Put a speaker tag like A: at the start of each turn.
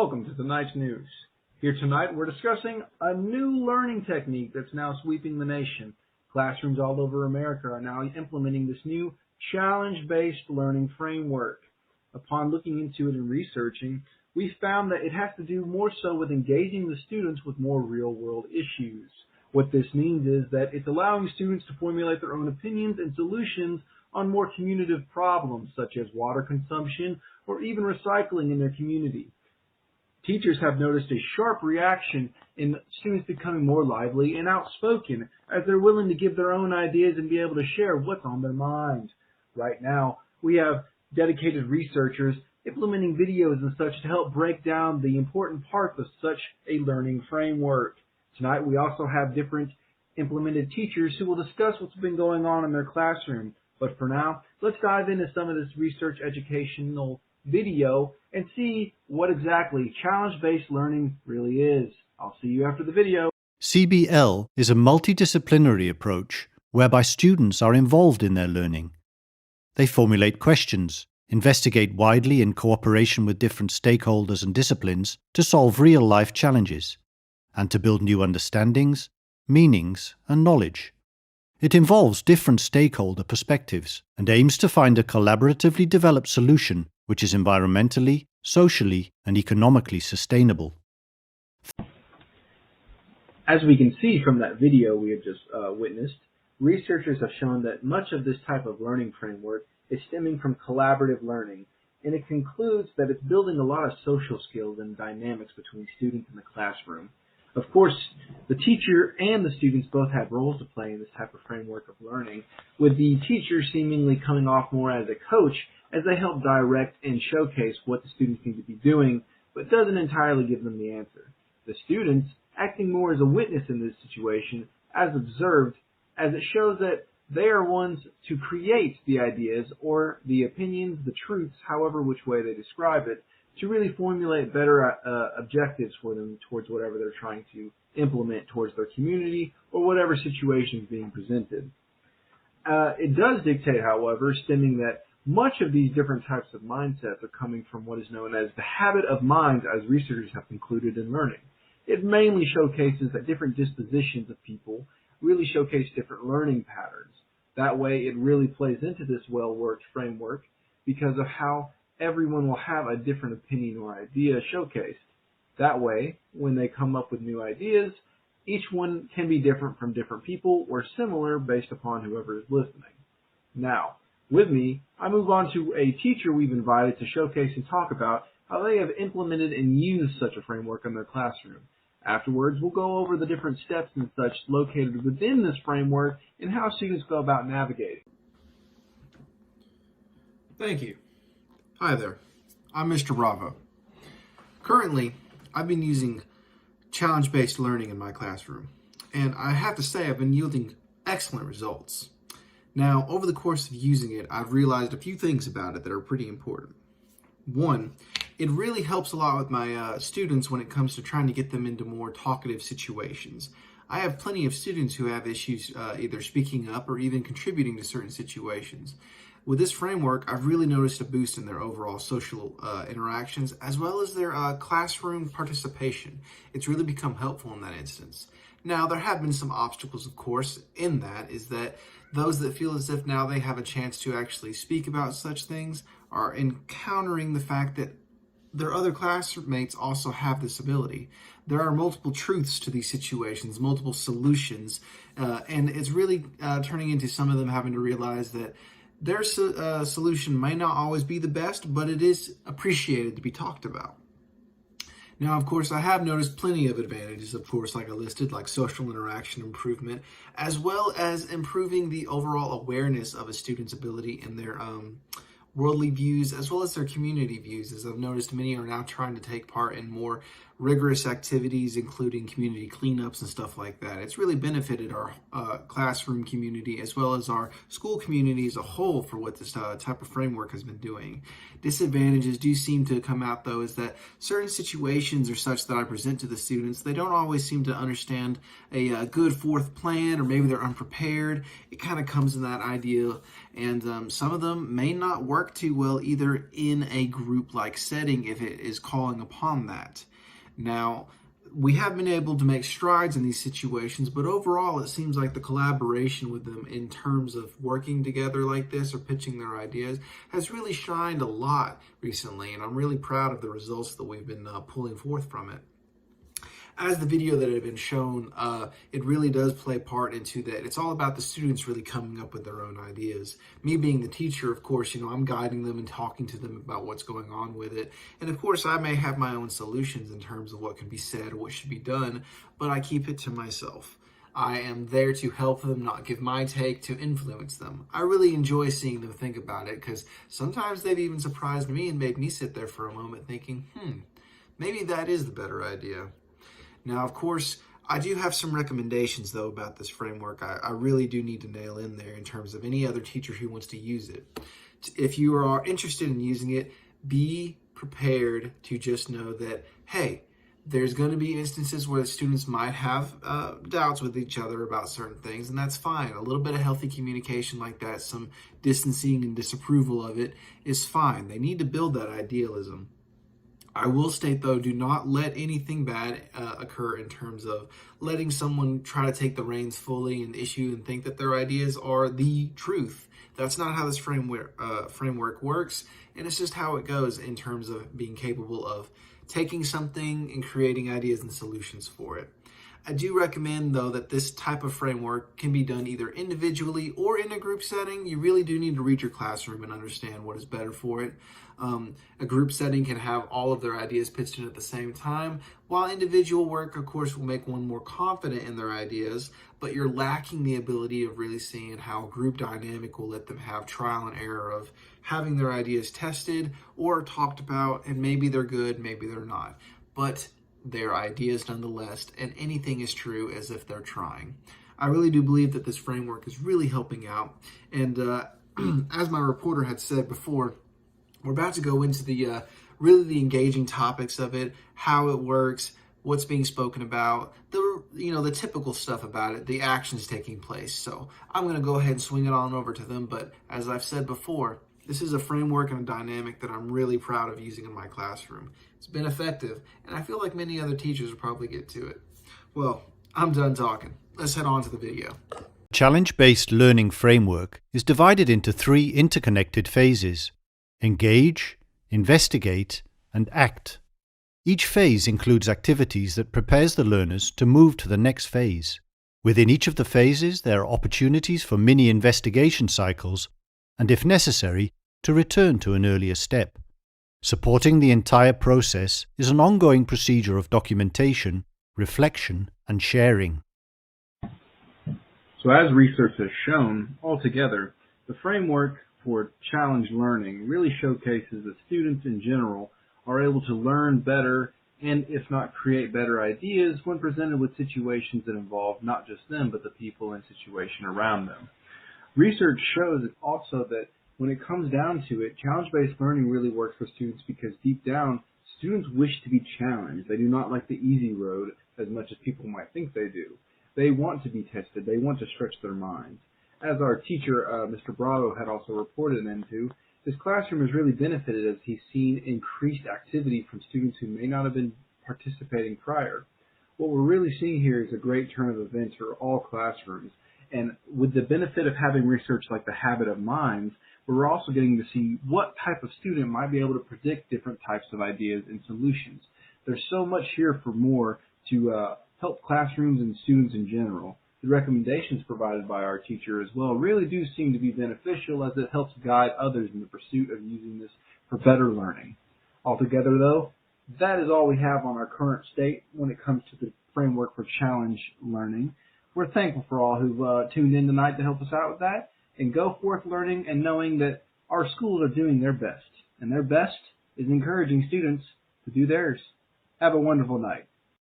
A: Welcome to tonight's news. Here tonight we're discussing a new learning technique that's now sweeping the nation. Classrooms all over America are now implementing this new challenge-based learning framework. Upon looking into it and researching, we found that it has to do more so with engaging the students with more real-world issues. What this means is that it's allowing students to formulate their own opinions and solutions on more communicative problems such as water consumption or even recycling in their community. Teachers have noticed a sharp reaction in students becoming more lively and outspoken as they're willing to give their own ideas and be able to share what's on their minds. Right now, we have dedicated researchers implementing videos and such to help break down the important parts of such a learning framework. Tonight, we also have different implemented teachers who will discuss what's been going on in their classroom. But for now, let's dive into some of this research educational video and see what exactly challenge-based learning really is. I'll see you after the video.
B: CBL is a multidisciplinary approach whereby students are involved in their learning. They formulate questions, investigate widely in cooperation with different stakeholders and disciplines to solve real-life challenges, and to build new understandings, meanings, and knowledge. It involves different stakeholder perspectives and aims to find a collaboratively developed solution which is environmentally, socially, and economically sustainable.
A: As we can see from that video we have just witnessed, researchers have shown that much of this type of learning framework is stemming from collaborative learning, and it concludes that it's building a lot of social skills and dynamics between students in the classroom. Of course, the teacher and the students both have roles to play in this type of framework of learning, with the teacher seemingly coming off more as a coach as they help direct and showcase what the students need to be doing, but doesn't entirely give them the answer. The students acting more as a witness in this situation, as observed, as it shows that they are ones to create the ideas or the opinions, the truths, however which way they describe it, to really formulate better objectives for them towards whatever they're trying to implement towards their community or whatever situation is being presented. It does dictate, however, stemming that much of these different types of mindsets are coming from what is known as the habit of mind, as researchers have concluded in learning. It mainly showcases that different dispositions of people really showcase different learning patterns. That way, it really plays into this well-worked framework because of how everyone will have a different opinion or idea showcased. That way, when they come up with new ideas, each one can be different from different people or similar based upon whoever is listening. Now, with me, I move on to a teacher we've invited to showcase and talk about how they have implemented and used such a framework in their classroom. Afterwards, we'll go over the different steps and such located within this framework and how students go about navigating.
C: Thank you. Hi there, I'm Mr. Bravo. Currently, I've been using challenge-based learning in my classroom, and I have to say I've been yielding excellent results. Now, over the course of using it, I've realized a few things about it that are pretty important. One, it really helps a lot with my students when it comes to trying to get them into more talkative situations. I have plenty of students who have issues either speaking up or even contributing to certain situations. With this framework, I've really noticed a boost in their overall social interactions as well as their classroom participation. It's really become helpful in that instance. Now, there have been some obstacles, of course, in that is that those that feel as if now they have a chance to actually speak about such things are encountering the fact that their other classmates also have this ability. There are multiple truths to these situations, multiple solutions, and it's really turning into some of them having to realize that their solution may not always be the best, but it is appreciated to be talked about. Now, of course, I have noticed plenty of advantages, of course, like I listed, like social interaction improvement, as well as improving the overall awareness of a student's ability in their worldly views, as well as their community views, as I've noticed many are now trying to take part in more rigorous activities, including community cleanups and stuff like that. It's really benefited our classroom community as well as our school community as a whole for what this type of framework has been doing. Disadvantages do seem to come out, though, is that certain situations are such that I present to the students, they don't always seem to understand a good fourth plan, or maybe they're unprepared. It kind of comes in that idea, and some of them may not work too well either in a group-like setting if it is calling upon that. Now, we have been able to make strides in these situations, but overall it seems like the collaboration with them in terms of working together like this or pitching their ideas has really shined a lot recently, and I'm really proud of the results that we've been pulling forth from it. As the video that had been shown, it really does play part into that. It's all about the students really coming up with their own ideas. Me being the teacher, of course, I'm guiding them and talking to them about what's going on with it. And of course, I may have my own solutions in terms of what can be said or what should be done, but I keep it to myself. I am there to help them, not give my take, to influence them. I really enjoy seeing them think about it, because sometimes they've even surprised me and made me sit there for a moment thinking, maybe that is the better idea. Now, of course, I do have some recommendations, though, about this framework. I really do need to nail in there in terms of any other teacher who wants to use it. If you are interested in using it, be prepared to just know that, hey, there's going to be instances where the students might have doubts with each other about certain things, and that's fine. A little bit of healthy communication like that, some distancing and disapproval of it is fine. They need to build that idealism. I will state, though, do not let anything bad occur in terms of letting someone try to take the reins fully and issue and think that their ideas are the truth. That's not how this framework works, and it's just how it goes in terms of being capable of taking something and creating ideas and solutions for it. I do recommend, though, that this type of framework can be done either individually or in a group setting. You really do need to read your classroom and understand what is better for it. A group setting can have all of their ideas pitched in at the same time, while individual work, of course, will make one more confident in their ideas, but you're lacking the ability of really seeing how a group dynamic will let them have trial and error of having their ideas tested or talked about, and maybe they're good, maybe they're not. But their ideas nonetheless, and anything is true as if they're trying. I really do believe that this framework is really helping out, and as my reporter had said before, we're about to go into the really the engaging topics of it, how it works, what's being spoken about, the typical stuff about it, the actions taking place. So I'm going to go ahead and swing it on over to them, but as I've said before, this is a framework and a dynamic that I'm really proud of using in my classroom. It's been effective, and I feel like many other teachers will probably get to it. Well, I'm done talking. Let's head on to the video.
B: Challenge-based learning framework is divided into 3 interconnected phases: engage, investigate, and act. Each phase includes activities that prepares the learners to move to the next phase. Within each of the phases, there are opportunities for mini-investigation cycles, and if necessary, to return to an earlier step. Supporting the entire process is an ongoing procedure of documentation, reflection, and sharing.
A: So as research has shown, altogether, the framework for challenge learning really showcases that students in general are able to learn better and, if not create better ideas, when presented with situations that involve not just them, but the people and situation around them. Research shows also that when it comes down to it, challenge-based learning really works for students because deep down, students wish to be challenged. They do not like the easy road as much as people might think they do. They want to be tested. They want to stretch their minds. As our teacher, Mr. Bravo, had also reported into, his classroom has really benefited as he's seen increased activity from students who may not have been participating prior. What we're really seeing here is a great turn of events for all classrooms. And with the benefit of having research like the Habit of Minds, we're also getting to see what type of student might be able to predict different types of ideas and solutions. There's so much here for more to help classrooms and students in general. The recommendations provided by our teacher as well really do seem to be beneficial as it helps guide others in the pursuit of using this for better learning. Altogether, though, that is all we have on our current state when it comes to the framework for challenge learning. We're thankful for all who've tuned in tonight to help us out with that, and go forth learning and knowing that our schools are doing their best, and their best is encouraging students to do theirs. Have a wonderful night.